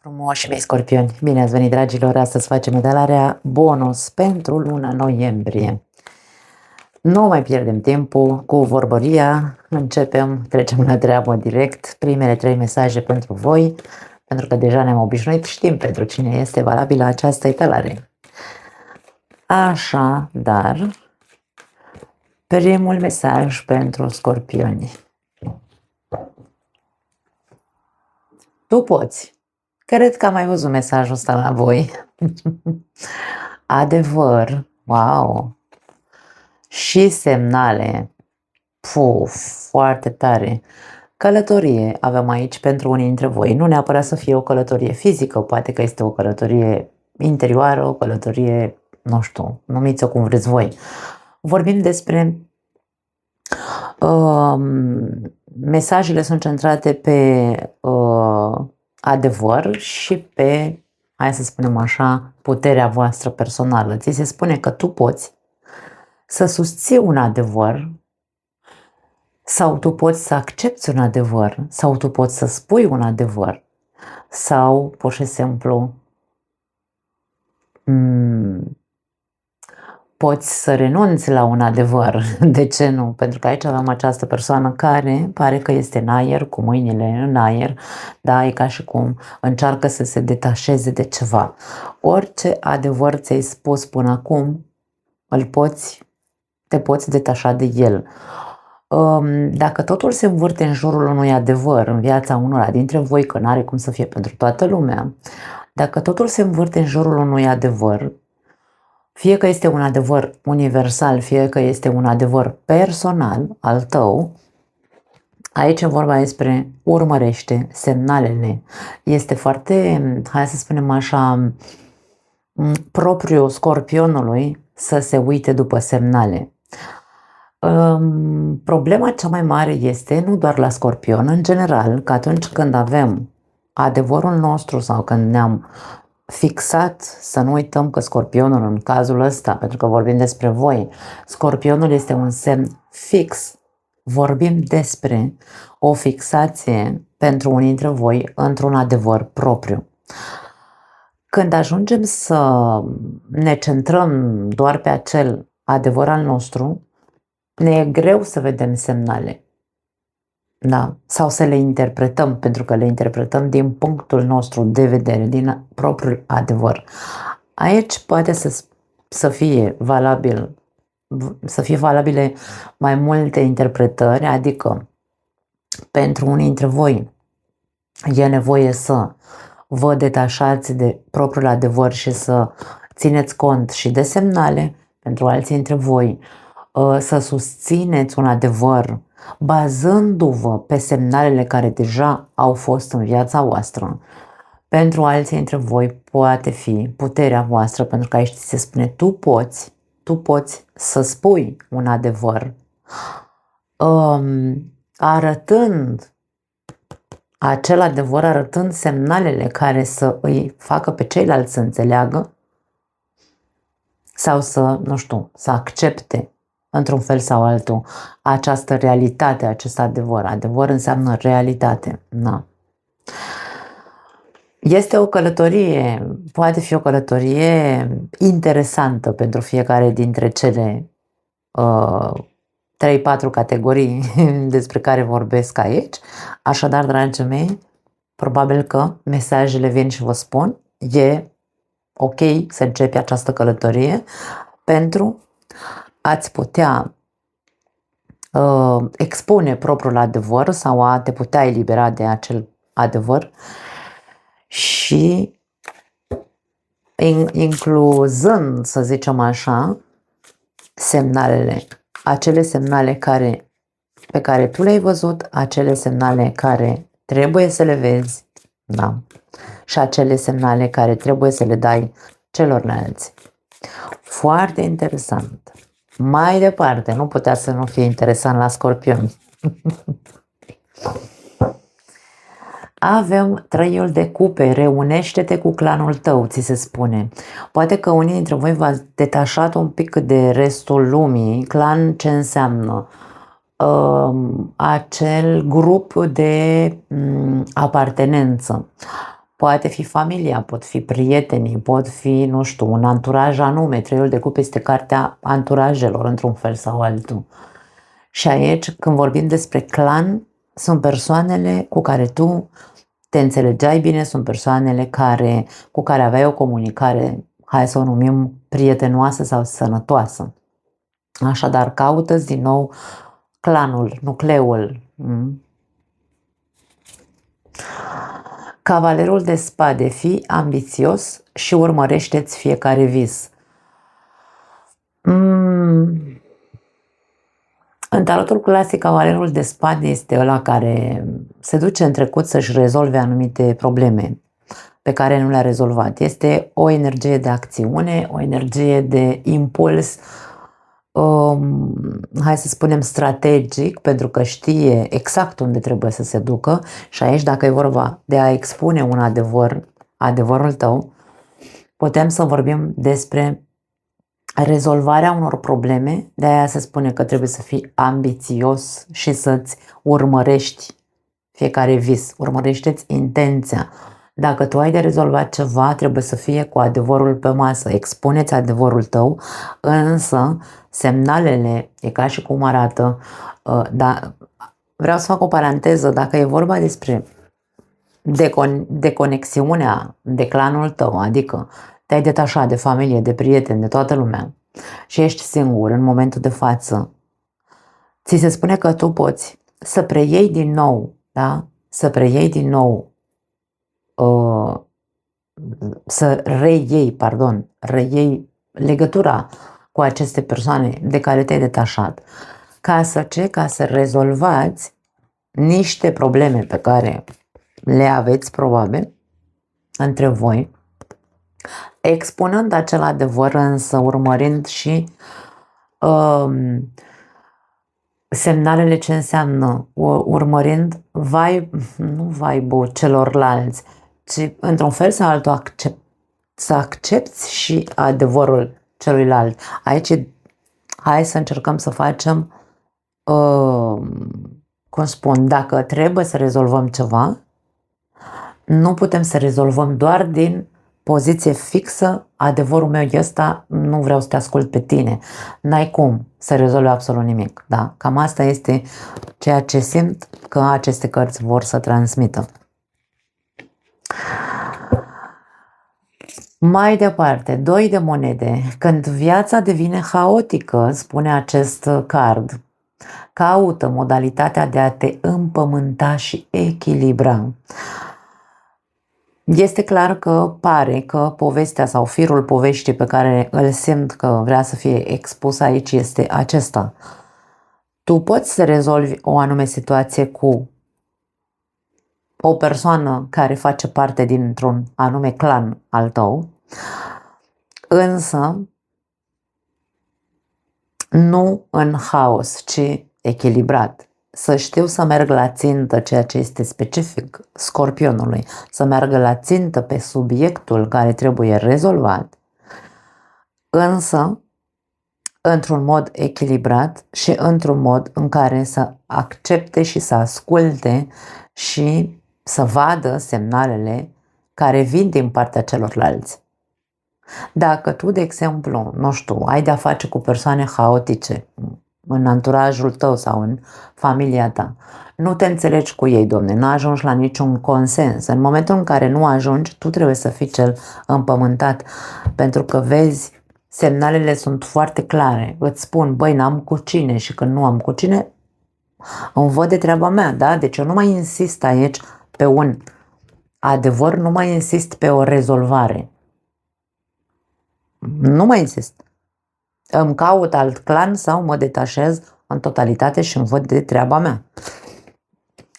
Frumoși mei scorpioni, bine ați venit, dragilor! Astăzi facem etalarea bonus pentru luna noiembrie. Nu mai pierdem timpul cu vorbăria, trecem la treabă direct. Primele 3 mesaje pentru voi, pentru că deja ne-am obișnuit, știm pentru cine este valabilă această etalare. Așadar, primul mesaj pentru scorpioni. Tu poți. Cred că am mai văzut mesajul ăsta la voi. Adevăr, wow! Și semnale, puf, foarte tare. Călătorie avem aici pentru unii dintre voi. Nu neapărat să fie o călătorie fizică, poate că este o călătorie interioară, o călătorie, nu știu, numiți-o cum vreți voi. Vorbim despre... mesajele sunt centrate pe adevăr și pe, hai să spunem așa, puterea voastră personală. Ți se spune că tu poți să susții un adevăr sau tu poți să accepti un adevăr sau tu poți să spui un adevăr sau pur și simplu poți să renunți la un adevăr. De ce nu? Pentru că aici avem această persoană care pare că este în aer, cu mâinile în aer, da, e ca și cum încearcă să se detașeze de ceva. Orice adevăr ți-ai spus până acum, te poți detașa de el. Dacă totul se învârte în jurul unui adevăr în viața unora dintre voi, că n-are cum să fie pentru toată lumea, dacă totul se învârte în jurul unui adevăr, fie că este un adevăr universal, fie că este un adevăr personal al tău, aici e vorba despre urmărește semnalele. Este foarte, hai să spunem așa, propriu scorpionului să se uite după semnale. Problema cea mai mare este, nu doar la scorpion, în general, că atunci când avem adevărul nostru sau când ne-am fixat, să nu uităm că scorpionul în cazul ăsta, pentru că vorbim despre voi, scorpionul este un semn fix. Vorbim despre o fixație pentru unii dintre voi într-un adevăr propriu. Când ajungem să ne centrăm doar pe acel adevăr al nostru, ne e greu să vedem semnale. Da? Sau să le interpretăm, pentru că le interpretăm din punctul nostru de vedere, din propriul adevăr. Aici poate să fie valabile mai multe interpretări, adică pentru unii dintre voi e nevoie să vă detașați de propriul adevăr și să țineți cont și de semnale, pentru alții dintre voi să susțineți un adevăr bazându-vă pe semnalele care deja au fost în viața voastră. Pentru alții dintre voi poate fi puterea voastră, pentru că aici ți se spune tu poți să spui un adevăr arătând acel adevăr, arătând semnalele care să îi facă pe ceilalți să înțeleagă sau să, nu știu, să accepte într-un fel sau altul această realitate, acest adevăr. Adevăr înseamnă realitate. Da. Este o călătorie, poate fi o călătorie interesantă pentru fiecare dintre cele 3-4 categorii despre care vorbesc aici. Așadar, dragii mei, probabil că mesajele vin și vă spun, e ok să începi această călătorie pentru a-ți putea expune propriul adevăr sau a te putea elibera de acel adevăr și incluzând, să zicem așa, semnalele, acele semnale pe care tu le-ai văzut, acele semnale care trebuie să le vezi, da, și acele semnale care trebuie să le dai celorlalți. Foarte interesant. Mai departe, nu putea să nu fie interesant la scorpion. Avem 3-ul de cupe, reunește-te cu clanul tău, ți se spune. Poate că unii dintre voi v-ați detașat un pic de restul lumii. Clan ce înseamnă? Acel grup de apartenență. Poate fi familia, pot fi prietenii, pot fi, nu știu, un anturaj anume. Treiul de cupe este cartea anturajelor, într-un fel sau altul. Și aici, când vorbim despre clan, sunt persoanele cu care tu te înțelegeai bine, sunt persoanele cu care aveai o comunicare, hai să o numim, prietenoasă sau sănătoasă. Așadar, caută-ți din nou clanul, nucleul. Cavalerul de spade, fii ambițios și urmărește-ți fiecare vis. În tarotul clasic, cavalerul de spade este ăla care se duce în trecut să-și rezolve anumite probleme pe care nu le-a rezolvat. Este o energie de acțiune, o energie de impuls, hai să spunem strategic, pentru că știe exact unde trebuie să se ducă. Și aici, dacă e vorba de a expune un adevărul tău, putem să vorbim despre rezolvarea unor probleme. De aia se spune că trebuie să fii ambițios și să-ți urmărești fiecare vis, urmărește-ți intenția. Dacă tu ai de rezolvat ceva, trebuie să fie cu adevărul pe masă, expune-ți adevărul tău, însă semnalele, e ca și cum arată, vreau să fac o paranteză, dacă e vorba despre deconexiunea de clanul tău, adică te-ai detașat de familie, de prieteni, de toată lumea și ești singur în momentul de față, ți se spune că tu poți să preiei din nou, da? Să preiei din nou, reiei legătura cu aceste persoane de care te-ai detașat, ca să rezolvați niște probleme pe care le aveți probabil între voi, expunând acel adevăr, însă urmărind și semnalele ce înseamnă, urmărind nu vibe-ul celorlalți, ci într-un fel sau altul să accepti și adevărul celuilalt. Aici hai să încercăm să facem, cum spun, dacă trebuie să rezolvăm ceva, nu putem să rezolvăm doar din poziție fixă, adevărul meu e ăsta, nu vreau să te ascult pe tine. N-ai cum să rezolvi absolut nimic. Da? Cam asta este ceea ce simt că aceste cărți vor să transmită. Mai departe, 2 de monede. Când viața devine haotică, spune acest card, caută modalitatea de a te împământa și echilibra. Este clar că pare că povestea sau firul poveștii pe care îl simt că vrea să fie expus aici este acesta. Tu poți să rezolvi o anume situație cu o persoană care face parte dintr-un anume clan al tău, însă nu în haos, ci echilibrat. Să știu să merg la țintă, ceea ce este specific Scorpionului, să meargă la țintă pe subiectul care trebuie rezolvat, însă într-un mod echilibrat și într-un mod în care să accepte și să asculte și să vadă semnalele care vin din partea celorlalți. Dacă tu, de exemplu, nu știu, ai de-a face cu persoane haotice în anturajul tău sau în familia ta, nu te înțelegi cu ei, domne, nu ajungi la niciun consens. În momentul în care nu ajungi, tu trebuie să fii cel împământat, pentru că vezi, semnalele sunt foarte clare. Îți spun, băi, n-am cu cine, și când nu am cu cine, îmi văd de treaba mea, da? Deci eu nu mai insist aici pe un adevăr, nu mai insist pe o rezolvare. Nu mai insist. Îmi caut alt clan sau mă detașez în totalitate și îmi văd de treaba mea.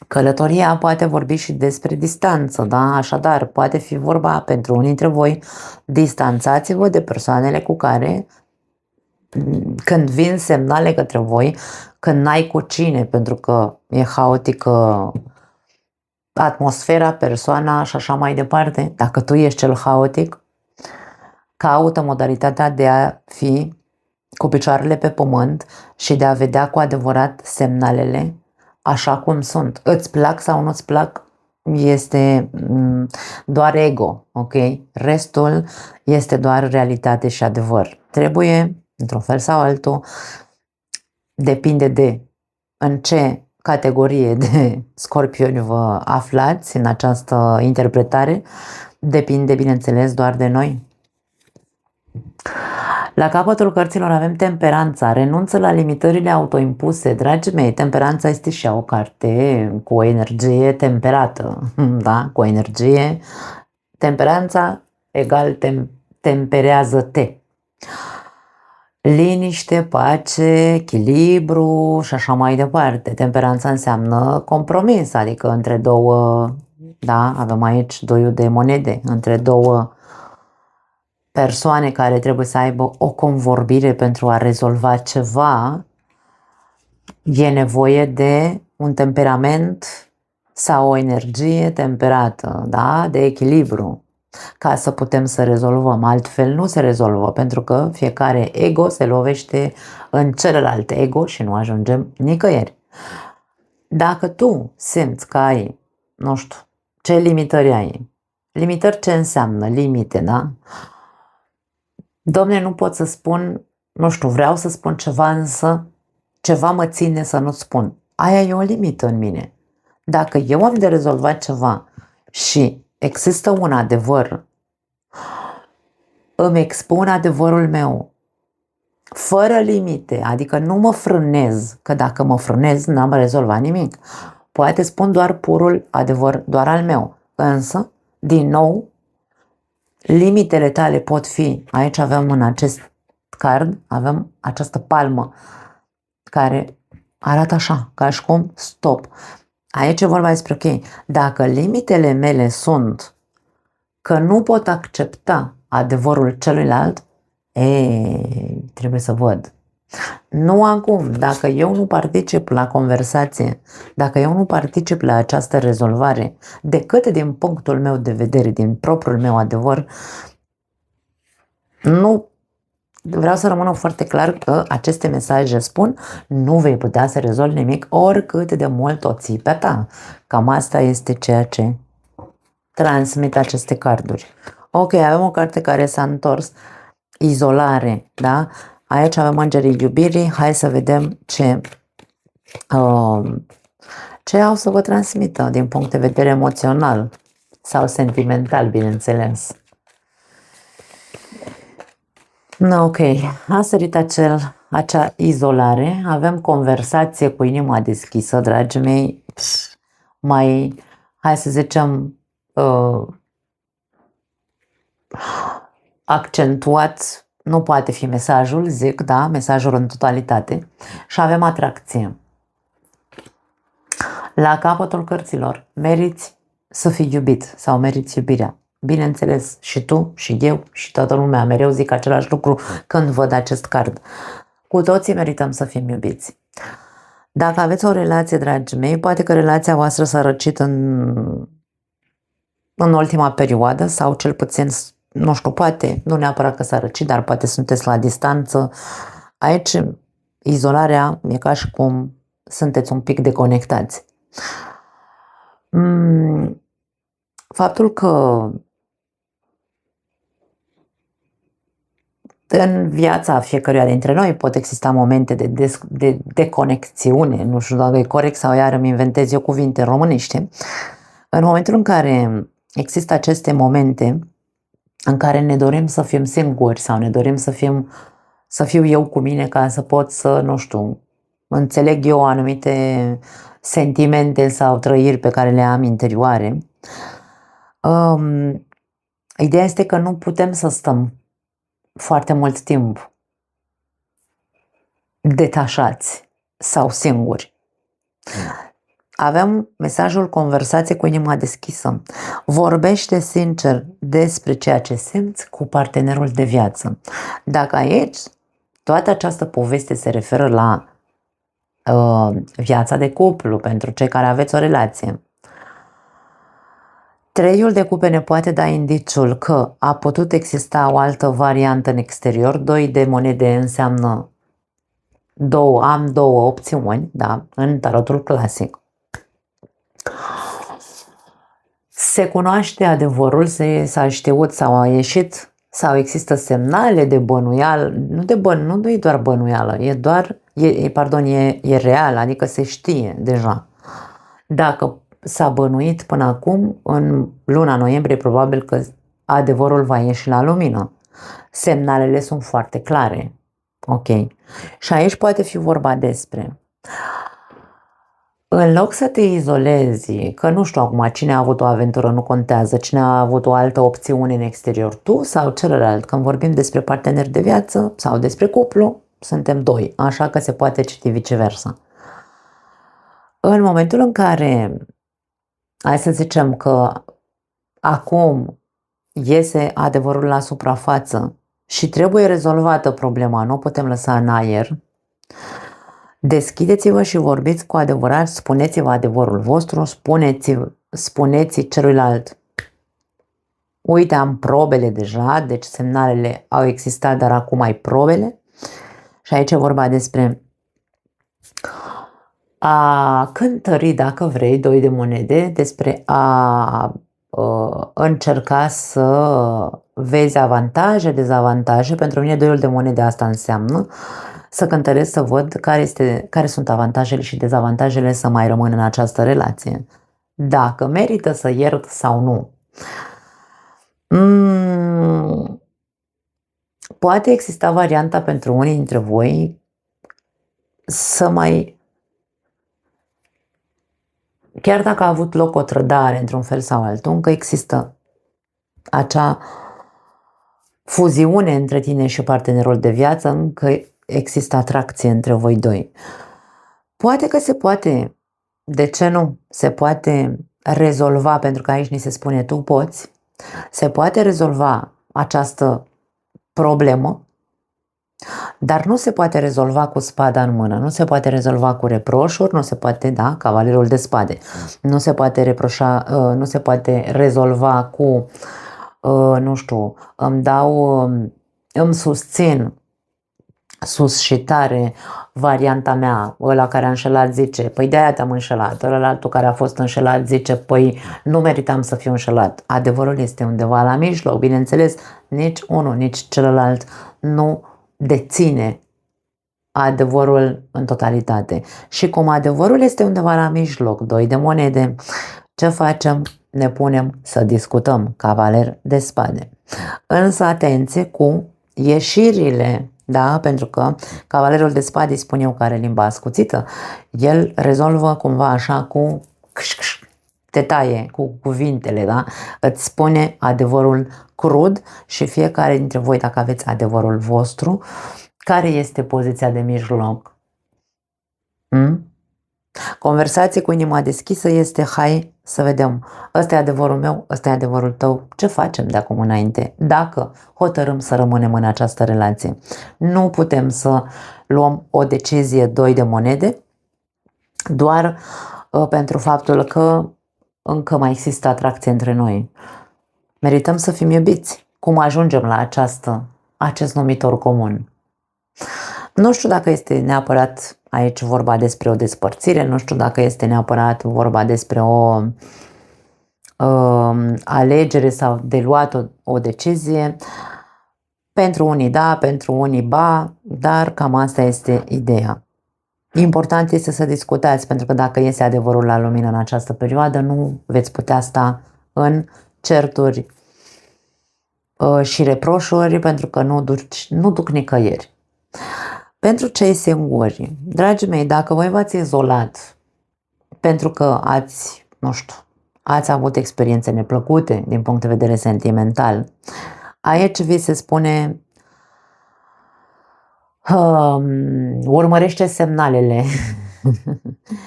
Călătoria poate vorbi și despre distanță, da? Așadar, poate fi vorba pentru unii dintre voi, distanțați-vă de persoanele cu care, când vin semnale către voi, când n-ai cu cine, pentru că e haotică atmosfera, persoana și așa mai departe, dacă tu ești cel haotic, caută modalitatea de a fi cu picioarele pe pământ și de a vedea cu adevărat semnalele așa cum sunt. Îți plac sau nu-ți plac? este doar ego, ok? Restul este doar realitate și adevăr. Trebuie, într-un fel sau altul, depinde de în ce categorie de scorpioni vă aflați în această interpretare, depinde, bineînțeles, doar de noi. La capătul cărților avem Temperanța, renunță la limitările autoimpuse. Dragii mei, Temperanța este și o carte cu o energie temperată, da? Cu o energie, Temperanța egal temperează-te. Liniște, pace, echilibru și așa mai departe. Temperanța înseamnă compromis, adică între două, da, avem aici doiul de monede, între două persoane care trebuie să aibă o convorbire pentru a rezolva ceva, e nevoie de un temperament sau o energie temperată, da? De echilibru, ca să putem să rezolvăm. Altfel nu se rezolvă, pentru că fiecare ego se lovește în celălalt ego și nu ajungem nicăieri. Dacă tu simți că ai, nu știu, ce limitări ai? Limitări ce înseamnă? Limite, da? Dom'le, nu pot să spun, nu știu, vreau să spun ceva, însă ceva mă ține să nu spun. Aia e o limită în mine. Dacă eu am de rezolvat ceva și există un adevăr, îmi expun adevărul meu, fără limite, adică nu mă frânez, că dacă mă frânez n-am rezolvat nimic. Poate spun doar purul adevăr, doar al meu. Însă, din nou, limitele tale pot fi, aici avem în acest card, avem această palmă care arată așa, ca și cum stop. Aici e vorba despre, ok, dacă limitele mele sunt că nu pot accepta adevărul celuilalt, trebuie să văd. Nu acum, dacă eu nu particip la conversație, dacă eu nu particip la această rezolvare, decât din punctul meu de vedere, din propriul meu adevăr, nu vreau să rămână foarte clar că aceste mesaje spun nu vei putea să rezolvi nimic oricât de mult o ții pe ta. Cam asta este ceea ce transmit aceste carduri. Ok, avem o carte care s-a întors, izolare, da? Aici avem îngerii iubirii, hai să vedem ce au să vă transmită din punct de vedere emoțional sau sentimental, bineînțeles. Ok, a sărit acea izolare, avem conversație cu inima deschisă, dragii mei, mai, hai să zicem, accentuat, nu poate fi mesajul, zic, da, mesajul în totalitate, și avem atracție. La capătul cărților, meriți să fii iubit sau meriți iubirea. Bineînțeles, și tu, și eu, și toată lumea, mereu zic același lucru când văd acest card. Cu toții merităm să fim iubiți. Dacă aveți o relație, dragii mei, poate că relația voastră s-a răcit în ultima perioadă sau cel puțin, nu știu, poate, nu neapărat că s-a răcit, dar poate sunteți la distanță. Aici, izolarea e ca și cum sunteți un pic deconectați. Faptul că în viața fiecăruia dintre noi pot exista momente de deconexiune, nu știu dacă e corect sau iar îmi inventez eu cuvinte românește. În momentul în care există aceste momente în care ne dorim să fim singuri sau ne dorim să fiu eu cu mine ca să pot să, nu știu, înțeleg eu anumite sentimente sau trăiri pe care le am interioare, ideea este că nu putem să stăm foarte mult timp detașați sau singuri. Avem mesajul conversație cu inima deschisă. Vorbește sincer despre ceea ce simți cu partenerul de viață. Dacă aici toată această poveste se referă la viața de cuplu, pentru cei care aveți o relație, Treiul de cupe ne poate da indiciul că a putut exista o altă variantă în exterior. Doi de monede înseamnă am două opțiuni, da, în tarotul clasic. Se cunoaște adevărul, s-a știut sau a ieșit sau există semnale de bănuială, nu e doar bănuială, e real, adică se știe deja. Dacă s-a bănuit până acum, în luna noiembrie probabil că adevărul va ieși la lumină. Semnalele sunt foarte clare. Ok. Și aici poate fi vorba despre, în loc să te izolezi, că nu știu acum cine a avut o aventură, nu contează, cine a avut o altă opțiune în exterior, tu sau celălalt, când vorbim despre parteneri de viață sau despre cuplu, suntem doi, așa că se poate citi viceversa. În momentul în care, hai să zicem că acum iese adevărul la suprafață și trebuie rezolvată problema, nu o putem lăsa în aer, deschideți-vă și vorbiți cu adevărat, spuneți-vă adevărul vostru, spuneți celuilalt. Uite, am probele deja, deci semnalele au existat, dar acum ai probele. Și aici e vorba despre a cântări, dacă vrei, doi de monede, despre a încerca să vezi avantaje, dezavantaje. Pentru mine doiul de monede asta înseamnă să cântăresc, să văd care sunt avantajele și dezavantajele să mai rămân în această relație. Dacă merită să iert sau nu. Poate exista varianta pentru unii dintre voi să mai, chiar dacă a avut loc o trădare într-un fel sau altul, încă există acea fuziune între tine și partenerul de viață, încă există atracție între voi doi. Poate că se poate, de ce nu? Se poate rezolva, pentru că aici ni se spune tu poți, se poate rezolva această problemă, dar nu se poate rezolva cu spada în mână, nu se poate rezolva cu reproșuri, nu se poate, da, cavalerul de spade, nu se poate reproșa, nu se poate rezolva cu, nu știu, îmi susțin sus și tare varianta mea, ăla care a înșelat zice, păi de-aia te-am înșelat, ălaltul care a fost înșelat zice, păi nu meritam să fiu înșelat. Adevărul este undeva la mijloc, bineînțeles, nici unul, nici celălalt nu deține adevărul în totalitate. Și cum adevărul este undeva la mijloc, doi de monede, ce facem? Ne punem să discutăm, cavaler de spade. Însă atenție cu ieșirile, da? Pentru că cavalerul de spade, spun eu, că are limba ascuțită, el rezolvă cumva așa cu te taie cu cuvintele, da? Îți spune adevărul crud și fiecare dintre voi, dacă aveți adevărul vostru, care este poziția de mijloc? Conversație cu inima deschisă este, hai să vedem, ăsta e adevărul meu, ăsta e adevărul tău, ce facem de acum înainte, dacă hotărâm să rămânem în această relație. Nu putem să luăm o decizie doi de monede doar pentru faptul că încă mai există atracție între noi. Merităm să fim iubiți. Cum ajungem la acest numitor comun? Nu știu dacă este neapărat aici vorba despre o despărțire, nu știu dacă este neapărat vorba despre o alegere sau de luat o decizie. Pentru unii da, pentru unii ba, dar cam asta este ideea. Important este să discutați, pentru că dacă iese adevărul la lumină în această perioadă, nu veți putea sta în certuri și reproșuri, pentru că nu duc nicăieri. Pentru cei singuri, dragii mei, dacă voi v-ați izolat pentru că ați avut experiențe neplăcute din punct de vedere sentimental, aici vi se spune urmărește semnalele.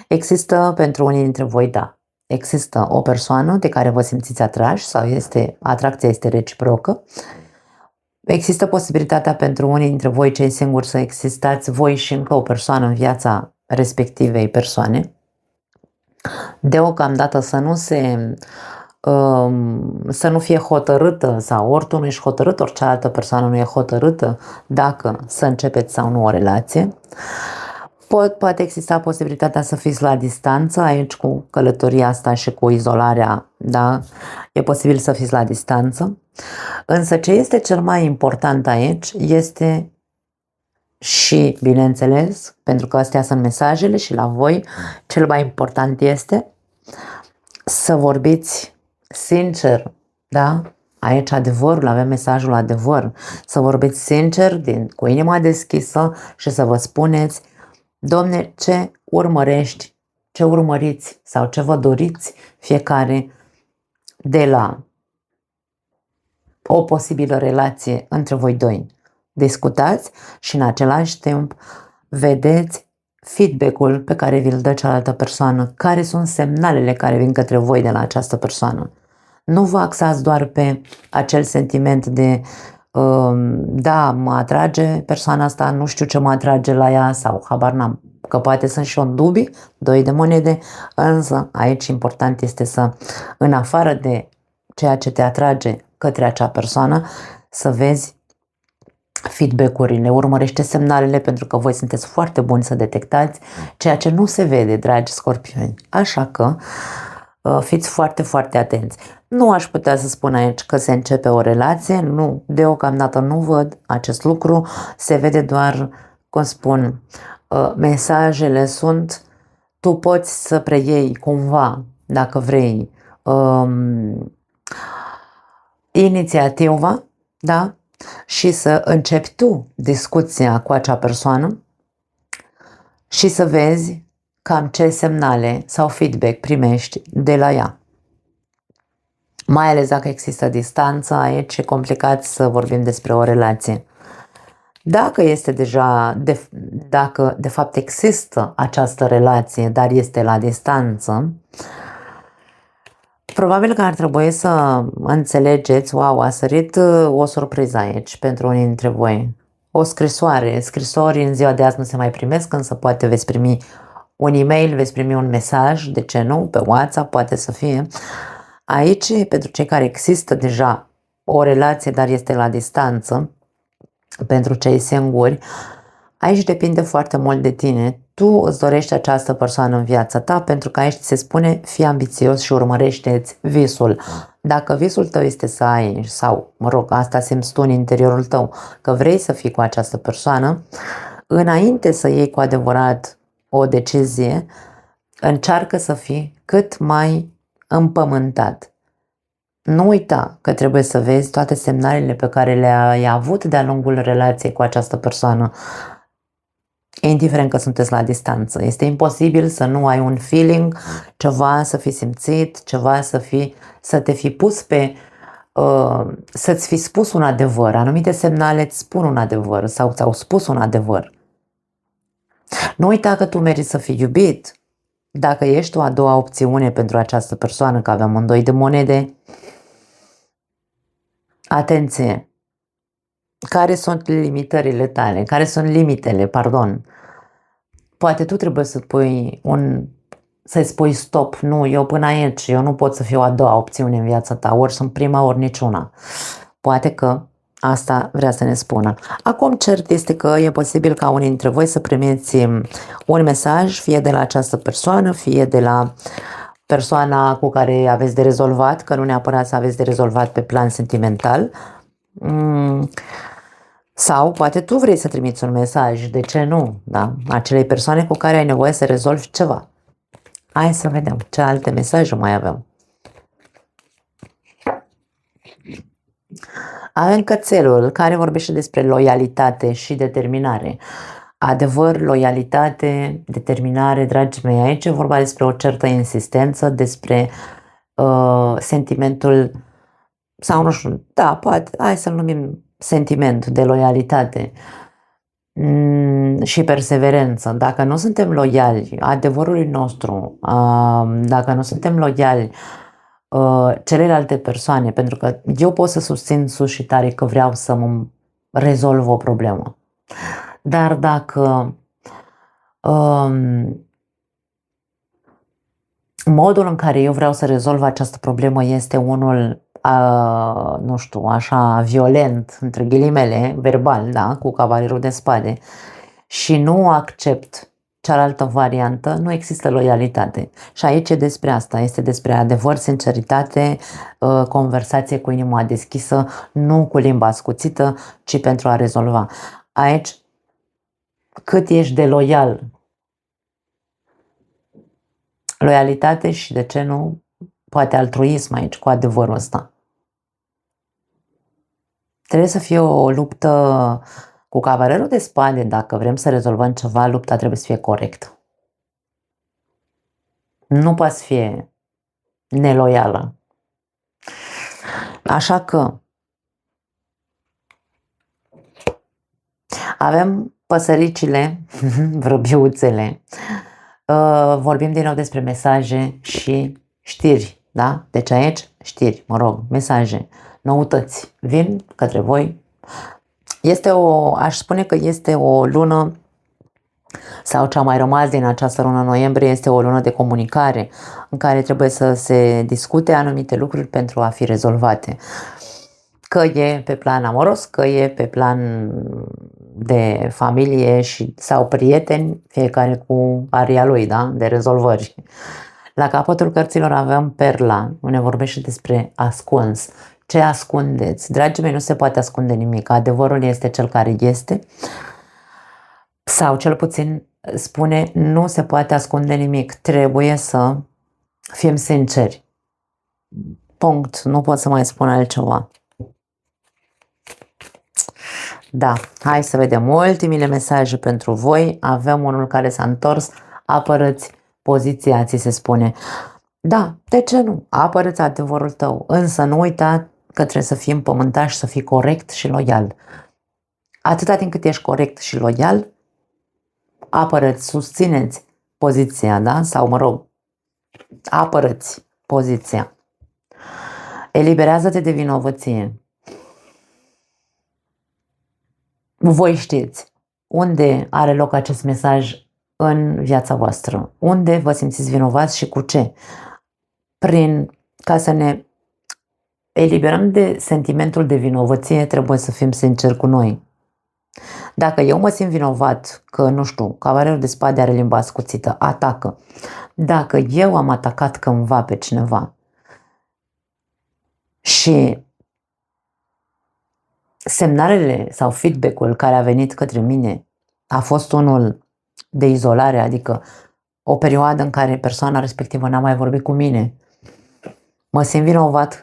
Există pentru unii dintre voi, da, există o persoană de care vă simțiți atrași sau atracția este reciprocă. Există posibilitatea pentru unii dintre voi, cei singuri, să existați voi și încă o persoană în viața respectivei persoane. Deocamdată să nu fie hotărâtă, sau ori tu nu ești hotărât, ori cealaltă persoană nu e hotărâtă dacă să începeți sau nu o relație. Poate exista posibilitatea să fiți la distanță aici cu călătoria asta și cu izolarea, da? E posibil să fiți la distanță. Însă ce este cel mai important aici este și, bineînțeles, pentru că astea sunt mesajele și la voi, cel mai important este să vorbiți sincer, da? Aici adevărul, avem mesajul adevăr. Să vorbiți sincer, cu inima deschisă și să vă spuneți: Domne, ce urmărești, ce urmăriți sau ce vă doriți fiecare de la o posibilă relație între voi doi. Discutați și în același timp vedeți feedback-ul pe care vi-l dă cealaltă persoană, care sunt semnalele care vin către voi de la această persoană. Nu vă axați doar pe acel sentiment de da, mă atrage persoana asta, nu știu ce mă atrage la ea sau habar n-am, că poate sunt și eu în dubii, doi de monede, însă aici important este să, în afară de ceea ce te atrage către acea persoană, să vezi feedback-urile, urmărește semnalele, pentru că voi sunteți foarte buni să detectați ceea ce nu se vede, dragi scorpioni. Așa că fiți foarte, foarte atenți. Nu aș putea să spun aici că se începe o relație, nu, deocamdată nu văd acest lucru, se vede doar, cum spun, mesajele sunt, tu poți să preiei cumva, dacă vrei, inițiativa, da? Și să începi tu discuția cu acea persoană și să vezi cam ce semnale sau feedback primești de la ea. Mai ales dacă există distanță, aici e complicat să vorbim despre o relație. Dacă este deja, dacă de fapt există această relație, dar este la distanță, probabil că ar trebui să înțelegeți, wow, a sărit o surpriză aici pentru unii dintre voi. O scrisoare, scrisori în ziua de azi nu se mai primesc, însă poate veți primi un e-mail, veți primi un mesaj, de ce nu, pe WhatsApp poate să fie. Aici, pentru cei care există deja o relație, dar este la distanță, pentru cei singuri, aici depinde foarte mult de tine. Tu îți dorești această persoană în viața ta, pentru că aici se spune fii ambițios și urmărește-ți visul. Dacă visul tău este să ai, sau mă rog, asta simți tu în interiorul tău, că vrei să fii cu această persoană, înainte să iei cu adevărat o decizie, încearcă să fii cât mai împământat. Nu uita că trebuie să vezi toate semnalele pe care le-ai avut de-a lungul relației cu această persoană, indiferent că sunteți la distanță. Este imposibil să nu ai un feeling, ceva să fi simțit, ceva să te fi pus pe, să-ți fi spus un adevăr. Anumite semnale îți spun un adevăr sau ți-au spus un adevăr. Nu uita că tu meriți să fii iubit. Dacă ești o a doua opțiune pentru această persoană, că avem un doi de monede, atenție! Care sunt limitările tale? Care sunt limitele, pardon? Poate tu trebuie să-i spui stop, nu, eu până aici, eu nu pot să fiu a doua opțiune în viața ta, ori sunt prima, ori niciuna. Poate că asta vrea să ne spună. Acum, cert este că e posibil ca unii dintre voi să primiți un mesaj, fie de la această persoană, fie de la persoana cu care aveți de rezolvat, că nu neapărat să aveți de rezolvat pe plan sentimental. Sau poate tu vrei să trimiți un mesaj, de ce nu, da? Acelei persoane cu care ai nevoie să rezolvi ceva. Hai să vedem ce alte mesaje mai avem. Avem cățelul, care vorbește despre loialitate și determinare. Adevăr, loialitate, determinare, dragii mei, aici e vorba despre o certă insistență, despre sentimentul, sau nu știu, da, poate, hai să-l numim sentiment de loialitate și perseverență. Dacă nu suntem loiali adevărului nostru, dacă nu suntem loiali celelalte persoane, pentru că eu pot să susțin sus și tare că vreau să mă rezolv o problemă, dar dacă modul în care eu vreau să rezolv această problemă este unul nu știu, așa violent, între ghilimele, verbal, da, cu cavalerul de spade, și nu accept cealaltă variantă, nu există loialitate. Și aici e despre asta, este despre adevăr, sinceritate, conversație cu inima deschisă, nu cu limba ascuțită, ci pentru a rezolva. Aici, cât ești de loial, loialitate și, de ce nu, poate altruism aici, cu adevărul ăsta. Trebuie să fie o luptă cu cavalerul de spade. Dacă vrem să rezolvăm ceva, lupta trebuie să fie corectă. Nu poate să fie neloială. Așa că avem păsăricile, vrăbiuțele, vorbim din nou despre mesaje și știri, da? Deci aici știri, mesaje, noutăți vin către voi. Aș spune că este o lună, sau ce a mai rămas din această lună noiembrie, este o lună de comunicare în care trebuie să se discute anumite lucruri pentru a fi rezolvate. Că e pe plan amoros, că e pe plan de familie sau prieteni, fiecare cu aria lui, da? De rezolvări. La capătul cărților avem perla, unde vorbește despre ascuns. Ce ascundeți? Dragii mei, nu se poate ascunde nimic. Adevărul este cel care este, sau cel puțin spune, nu se poate ascunde nimic. Trebuie să fim sinceri. Punct. Nu pot să mai spun altceva. Da, hai să vedem ultimile mesaje pentru voi. Avem unul care s-a întors. Apărăți poziția, ți se spune. Da, de ce nu? Apărăți adevărul tău. Însă nu uita că trebuie să fii împământat și să fii corect și loial. Atâta timp cât ești corect și loial, apărăți, susțineți poziția, da? Sau apărăți poziția. Eliberează-te de vinovăție. Voi știți unde are loc acest mesaj în viața voastră. Unde vă simțiți vinovați și cu ce? Ca să ne eliberăm de sentimentul de vinovăție, trebuie să fim sinceri cu noi. Dacă eu mă simt vinovat că, nu știu, cavalerul de spade are limba ascuțită, atacă. Dacă eu am atacat cândva pe cineva și semnalele sau feedback-ul care a venit către mine a fost unul de izolare, adică o perioadă în care persoana respectivă n-a mai vorbit cu mine, mă simt vinovat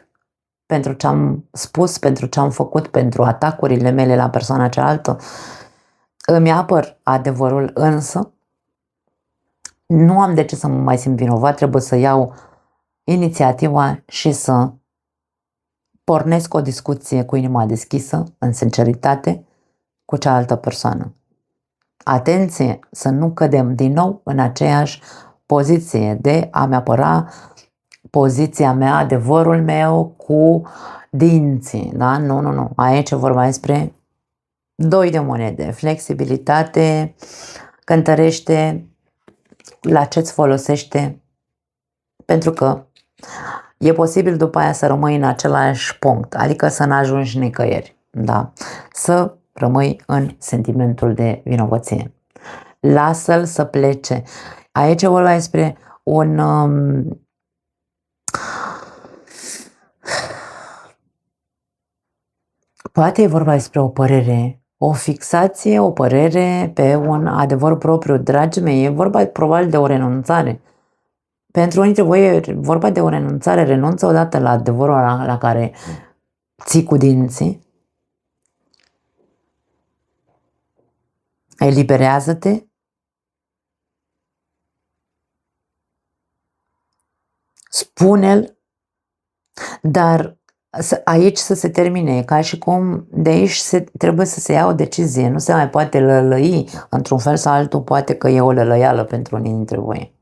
pentru ce am spus, pentru ce am făcut, pentru atacurile mele la persoana cealaltă, îmi apăr adevărul, însă nu am de ce să mă mai simt vinovat, trebuie să iau inițiativa și să pornesc o discuție cu inima deschisă, în sinceritate, cu cealaltă persoană. Atenție, să nu cădem din nou în aceeași poziție de a-mi apăra poziția mea, adevărul meu cu dinții, da? Nu. Aici e vorba despre doi de monede, flexibilitate, cântărește la ce-ți folosește, pentru că e posibil după aia să rămâi în același punct, adică să n-ajungi nicăieri, da? Să rămâi în sentimentul de vinovăție. Lasă-l să plece. Aici e vorba despre poate e vorba despre o părere, o fixație, o părere pe un adevăr propriu. Dragii mei, e vorba probabil de o renunțare. Pentru unii dintre voi e vorba de o renunțare. Renunță odată la adevărul la care ții cu dinții. Eliberează-te. Spune-l, dar aici să se termine, ca și cum de aici trebuie să se ia o decizie, nu se mai poate lălăi într-un fel sau altul, poate că e o lălăială pentru unii dintre voi.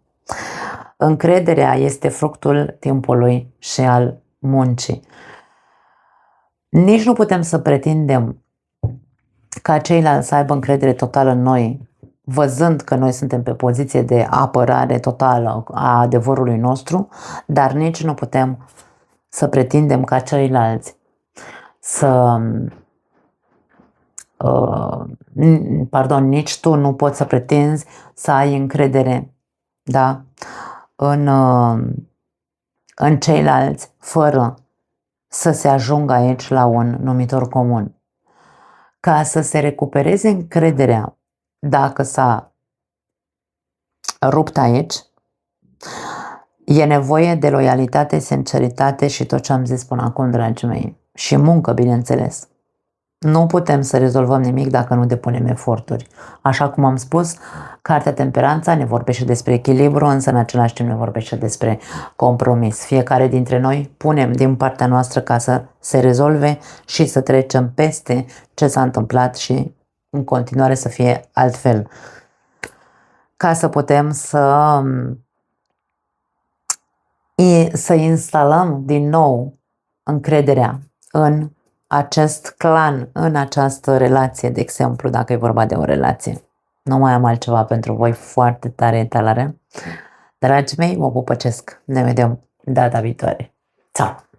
Încrederea este fructul timpului și al muncii. Nici nu putem să pretindem ca ceilalți să aibă încredere totală în noi, văzând că noi suntem pe poziție de apărare totală a adevărului nostru, dar nici nu putem să pretindem ca ceilalți să nici tu nu poți să pretinzi să ai încredere, da, în ceilalți fără să se ajungă aici la un numitor comun. Ca să se recupereze încrederea, dacă s-a rupt aici, e nevoie de loialitate, sinceritate și tot ce am zis până acum, dragii mei. Și muncă, bineînțeles. Nu putem să rezolvăm nimic dacă nu depunem eforturi. Așa cum am spus, Cartea Temperanța ne vorbește despre echilibru, însă în același timp ne vorbește despre compromis. Fiecare dintre noi punem din partea noastră ca să se rezolve și să trecem peste ce s-a întâmplat și în continuare să fie altfel. Ca să putem să instalăm din nou încrederea în acest clan, în această relație, de exemplu, dacă e vorba de o relație. Nu mai am altceva pentru voi foarte tare, talare. Dragii mei, vă pupăcesc. Ne vedem data viitoare. Ciao!